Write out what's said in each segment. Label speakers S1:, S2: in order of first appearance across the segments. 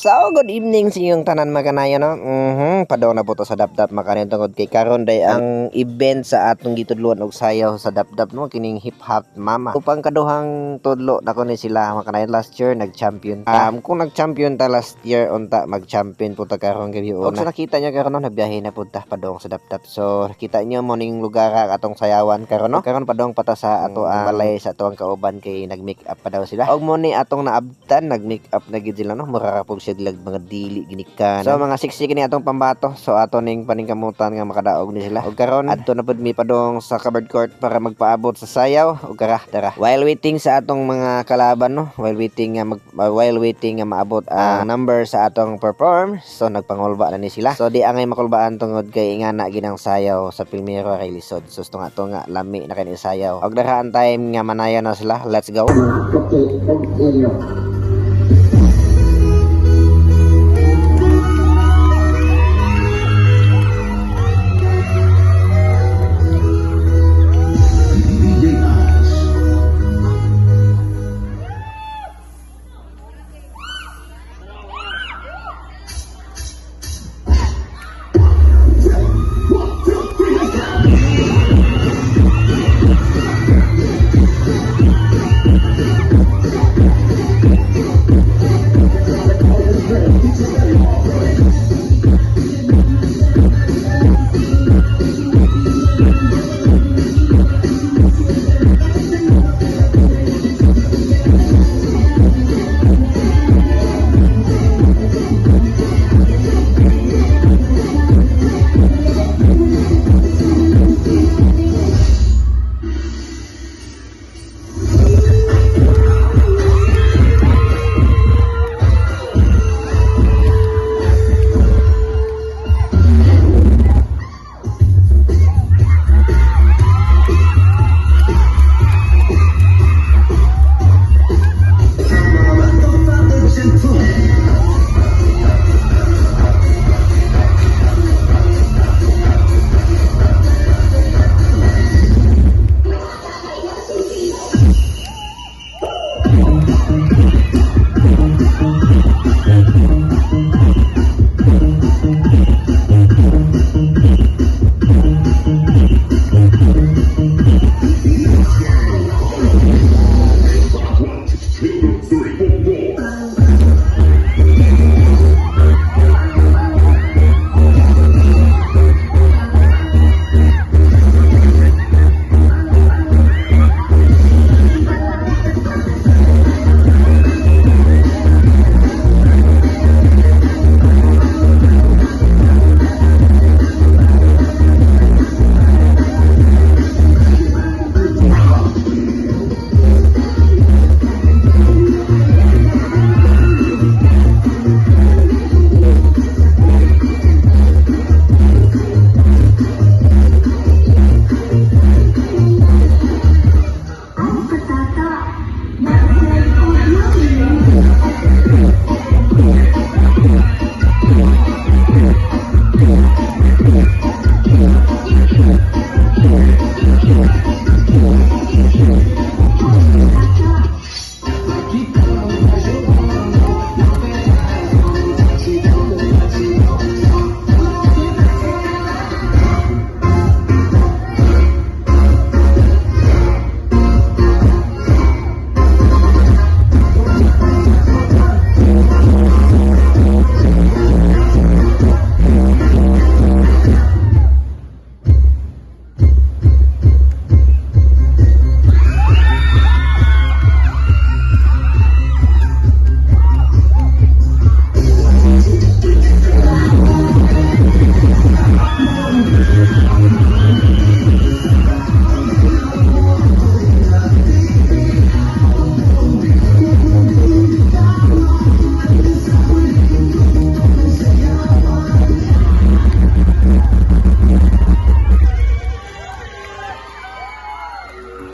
S1: So, good evening sa inyong tanan maganayon, no? Padaw na po to sa Dapdap makanin tungod kay karon day ang event sa atong gitudloan og sayaw sa Dapdap, no? Kining hip hop mama. Upang kaduhang tudlo nako ni sila makanayon last year nag-champion. Kung nag-champion ta last year unta mag-champion po ta karon gabi una. So nakita niyo karon no, nabiyahe na pud ta padong sa Dapdap. So nakita niyo mo ning lugar atong sayawan karon, no? Karon padong pata sa ato ang balay sa ato ang kauban kay nag-make up pa daw sila. Og mo ni atong naabtan nag-make up na gid sila, no? Mura siya dilag mga dili ginikan. So mga siksi kini atong pambato. So ato ning paningkamutan nga makadaog ni sila. Og karon adto na pud mi padong sa covered court para magpaabot sa sayaw. Og tara. While waiting sa atong mga kalaban, no. While waiting nga maabot ang number sa atong perform. So nagpangulba na ni sila. So di angay makulbaan tungod kay ingana ginang sayaw sa Pilmero kay lisod. So nga lami na kay sayaw. Og daraan time nga manayon na sila. Let's go.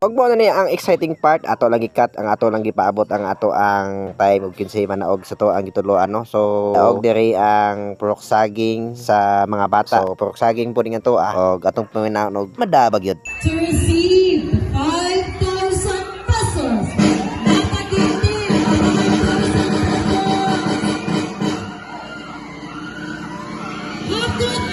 S1: Og mo na ni ang exciting part ato lang gikat ang ato lang gipaabot ang ato ang time og kinsay manaog sa to ang gitudloan, no. So og diri ang pork saging sa mga bata. So pork saging po ning ato og atong paminaw og madabag yun.
S2: To receive 5,000 pesos. Good